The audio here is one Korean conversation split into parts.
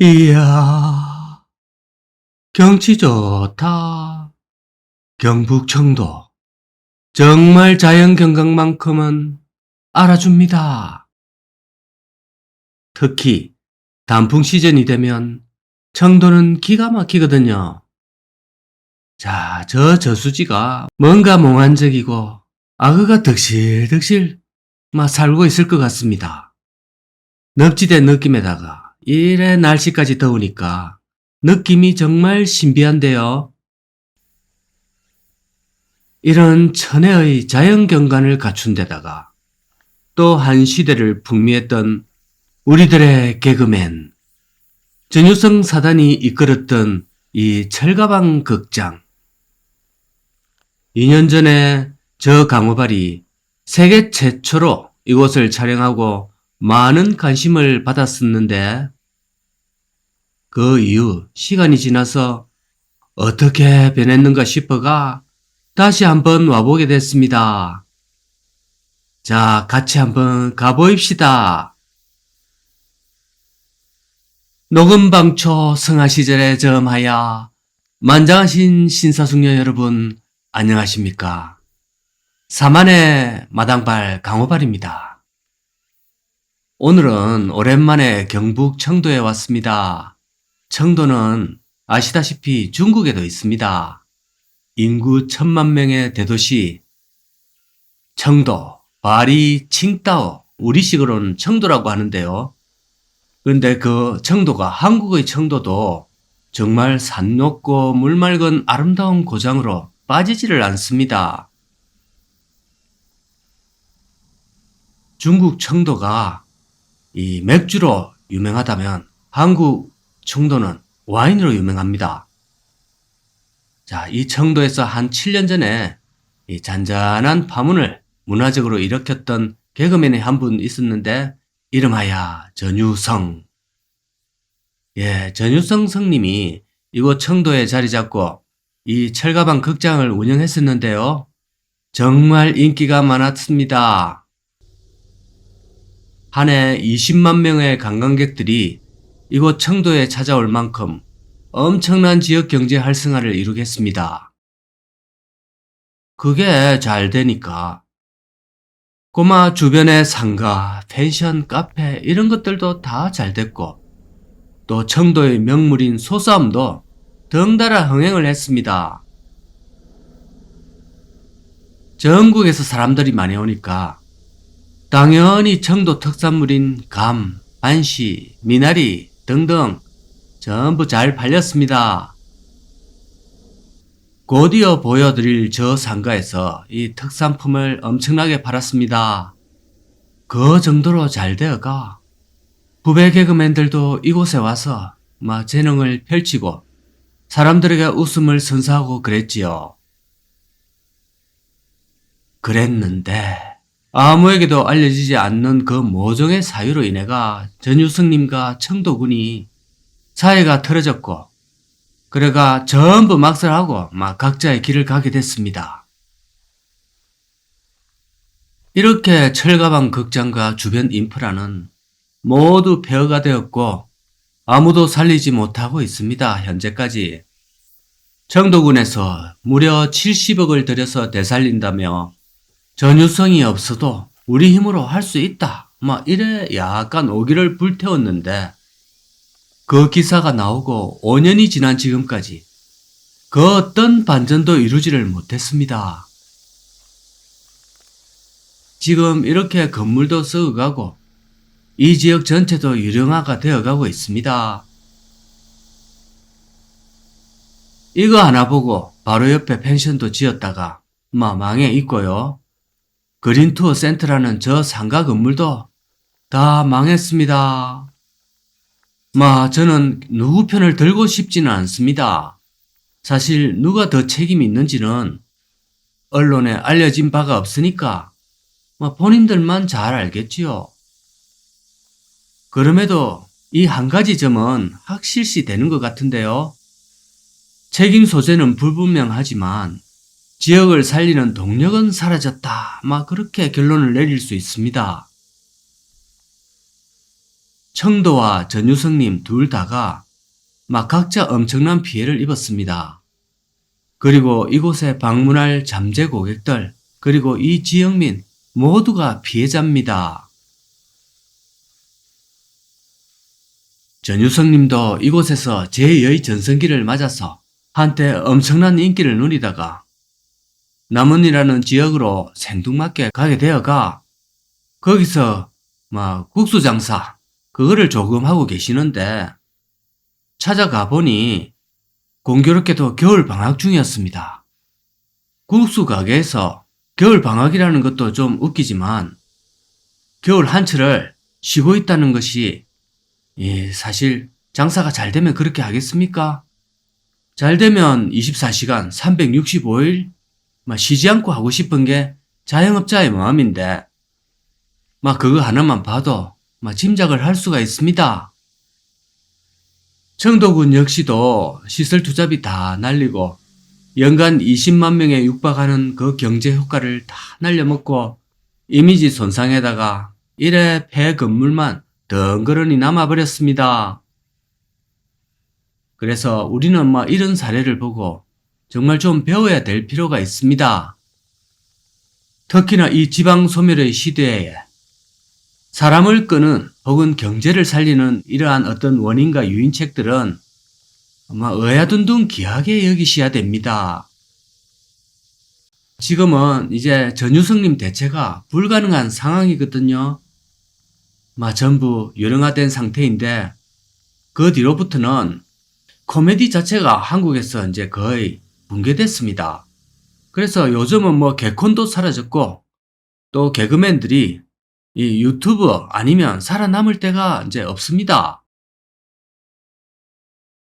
이야, 경치 좋다. 경북 청도. 정말 자연경관만큼은 알아줍니다. 특히 단풍 시즌이 되면 청도는 기가 막히거든요. 자, 저 저수지가 뭔가 몽환적이고 악어가 득실득실 막 살고 있을 것 같습니다. 늪지대 느낌에다가 이래 날씨까지 더우니까 느낌이 정말 신비한데요. 이런 천혜의 자연경관을 갖춘 데다가 또 한 시대를 풍미했던 우리들의 개그맨 전유성 사단이 이끌었던 이 철가방 극장. 2년 전에 저 강호발이 세계 최초로 이곳을 촬영하고 많은 관심을 받았었는데 그 이후 시간이 지나서 어떻게 변했는가 싶어가 다시 한번 와보게 됐습니다. 자, 같이 한번 가보입시다. 녹음방초 성하 시절의 점하야 만장하신 신사숙녀 여러분 안녕하십니까? 사만의 마당발 강호발입니다. 오늘은 오랜만에 경북 청도에 왔습니다. 청도는 아시다시피 중국에도 있습니다. 인구 1000만 명의 대도시 청도, 바리, 칭따오, 우리식으로는 청도라고 하는데요. 그런데 그 청도가 한국의 청도도 정말 산 높고 물 맑은 아름다운 고장으로 빠지지를 않습니다. 중국 청도가 이 맥주로 유명하다면 한국 청도는 와인으로 유명합니다. 자, 이 청도에서 한 7년 전에 이 잔잔한 파문을 문화적으로 일으켰던 개그맨이 한 분 있었는데 이름하여 전유성. 예, 전유성 성님이 이곳 청도에 자리 잡고 이 철가방 극장을 운영했었는데요. 정말 인기가 많았습니다. 한 해 20만 명의 관광객들이 이곳 청도에 찾아올 만큼 엄청난 지역 경제 활성화를 이루겠습니다. 그게 잘 되니까 고마 주변의 상가, 펜션, 카페 이런 것들도 다 잘 됐고 또 청도의 명물인 소싸움도 덩달아 흥행을 했습니다. 전국에서 사람들이 많이 오니까 당연히 청도 특산물인 감, 반시, 미나리 등등 전부 잘 팔렸습니다. 곧이어 보여드릴 저 상가에서 이 특산품을 엄청나게 팔았습니다. 그 정도로 잘 되어가 후배 개그맨들도 이곳에 와서 재능을 펼치고 사람들에게 웃음을 선사하고 그랬지요. 그랬는데 아무에게도 알려지지 않는 그 모종의 사유로 인해가 전유성님과 청도군이 사이가 틀어졌고 그래가 전부 막살하고 각자의 길을 가게 됐습니다. 이렇게 철가방 극장과 주변 인프라는 모두 폐허가 되었고 아무도 살리지 못하고 있습니다. 현재까지. 청도군에서 무려 70억을 들여서 되살린다며 전유성이 없어도 우리 힘으로 할 수 있다. 이래 약간 오기를 불태웠는데 그 기사가 나오고 5년이 지난 지금까지 그 어떤 반전도 이루지를 못했습니다. 지금 이렇게 건물도 썩어가고 이 지역 전체도 유령화가 되어가고 있습니다. 이거 하나 보고 바로 옆에 펜션도 지었다가 망해 있고요. 그린투어 센터라는 저 상가 건물도 다 망했습니다. 저는 누구 편을 들고 싶지는 않습니다. 사실 누가 더 책임이 있는지는 언론에 알려진 바가 없으니까 본인들만 잘 알겠지요. 그럼에도 이 한 가지 점은 확실시 되는 것 같은데요. 책임 소재는 불분명하지만 지역을 살리는 동력은 사라졌다. 그렇게 결론을 내릴 수 있습니다. 청도와 전유성님 둘 다가 막 각자 엄청난 피해를 입었습니다. 그리고 이곳에 방문할 잠재 고객들, 그리고 이 지역민 모두가 피해자입니다. 전유성님도 이곳에서 제2의 전성기를 맞아서 한때 엄청난 인기를 누리다가 남원이라는 지역으로 생뚱맞게 가게 되어가 거기서 막 국수 장사 그거를 조금 하고 계시는데 찾아가 보니 공교롭게도 겨울 방학 중이었습니다. 국수 가게에서 겨울 방학이라는 것도 좀 웃기지만 겨울 한철을 쉬고 있다는 것이 사실 장사가 잘 되면 그렇게 하겠습니까? 잘 되면 24시간 365일 쉬지 않고 하고 싶은 게 자영업자의 마음인데 그거 하나만 봐도 짐작을 할 수가 있습니다. 청도군 역시도 시설 투자비 다 날리고 연간 20만 명에 육박하는 그 경제 효과를 다 날려먹고 이미지 손상에다가 이래 폐 건물만 덩그러니 남아버렸습니다. 그래서 우리는 이런 사례를 보고 정말 좀 배워야 될 필요가 있습니다. 특히나 이 지방소멸의 시대에 사람을 끄는 혹은 경제를 살리는 이러한 어떤 원인과 유인책들은 어야둔둔 귀하게 여기셔야 됩니다. 지금은 이제 전유성님 대체가 불가능한 상황이거든요. 전부 유령화된 상태인데 그 뒤로부터는 코미디 자체가 한국에서 이제 거의 붕괴됐습니다. 그래서 요즘은 개콘도 사라졌고 또 개그맨들이 이 유튜브 아니면 살아남을 데가 이제 없습니다.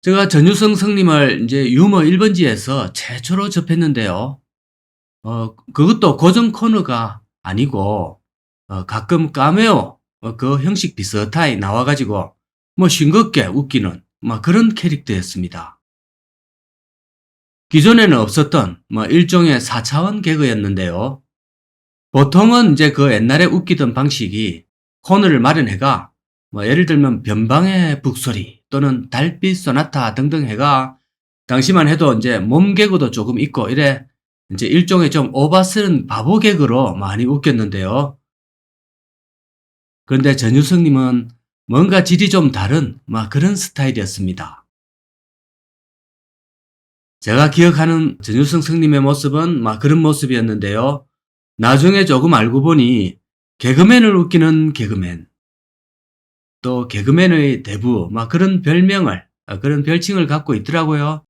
제가 전유성 성님을 이제 유머 1번지에서 최초로 접했는데요. 그것도 고정 코너가 아니고 가끔 카메오 그 형식 비슷하게 나와가지고 싱겁게 웃기는 그런 캐릭터였습니다. 기존에는 없었던 일종의 4차원 개그였는데요. 보통은 이제 그 옛날에 웃기던 방식이 코너를 마련해가 예를 들면 변방의 북소리 또는 달빛 소나타 등등 해가 당시만 해도 이제 몸 개그도 조금 있고 이래 이제 일종의 좀 오바스런 바보 개그로 많이 웃겼는데요. 그런데 전유성님은 뭔가 질이 좀 다른 그런 스타일이었습니다. 제가 기억하는 전유성 성님의 모습은 그런 모습이었는데요. 나중에 조금 알고 보니 개그맨을 웃기는 개그맨, 또 개그맨의 대부 그런 별명을 그런 별칭을 갖고 있더라고요.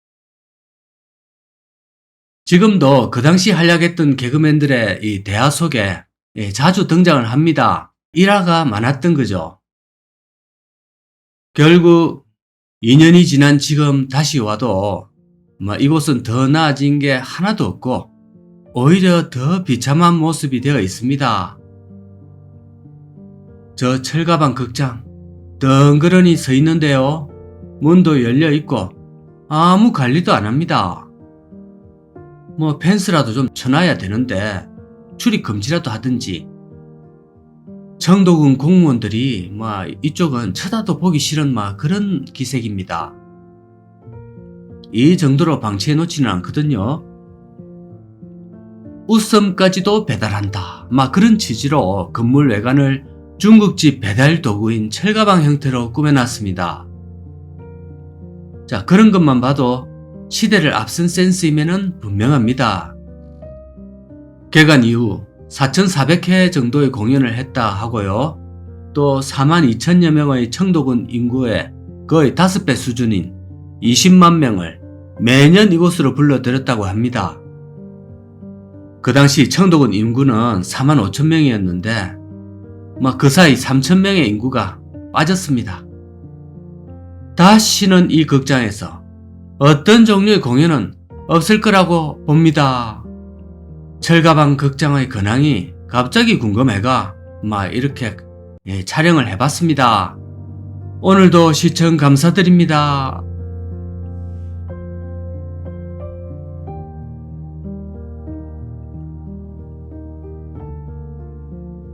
지금도 그 당시 활약했던 개그맨들의 이 대화 속에 자주 등장을 합니다. 일화가 많았던 거죠. 결국 2년이 지난 지금 다시 와도 이곳은 더 나아진 게 하나도 없고 오히려 더 비참한 모습이 되어 있습니다. 저 철가방 극장 덩그러니 서 있는데요. 문도 열려 있고 아무 관리도 안 합니다. 펜스라도 좀 쳐놔야 되는데 출입 금지라도 하든지. 청도군 공무원들이 이쪽은 쳐다도 보기 싫은 그런 기색입니다. 이 정도로 방치해 놓지는 않거든요. 웃음까지도 배달한다. 그런 취지로 건물 외관을 중국집 배달 도구인 철가방 형태로 꾸며놨습니다. 자, 그런 것만 봐도 시대를 앞선 센스임에는 분명합니다. 개관 이후 4,400회 정도의 공연을 했다 하고요. 또 42,000여 명의 청도군 인구의 거의 5배 수준인 20만 명을 매년 이곳으로 불러들였다고 합니다. 그 당시 청도군 인구는 45,000명이었는데 그 사이 3,000명의 인구가 빠졌습니다. 다시는 이 극장에서 어떤 종류의 공연은 없을 거라고 봅니다. 철가방 극장의 근황이 갑자기 궁금해가 이렇게 촬영을 해봤습니다. 오늘도 시청 감사드립니다.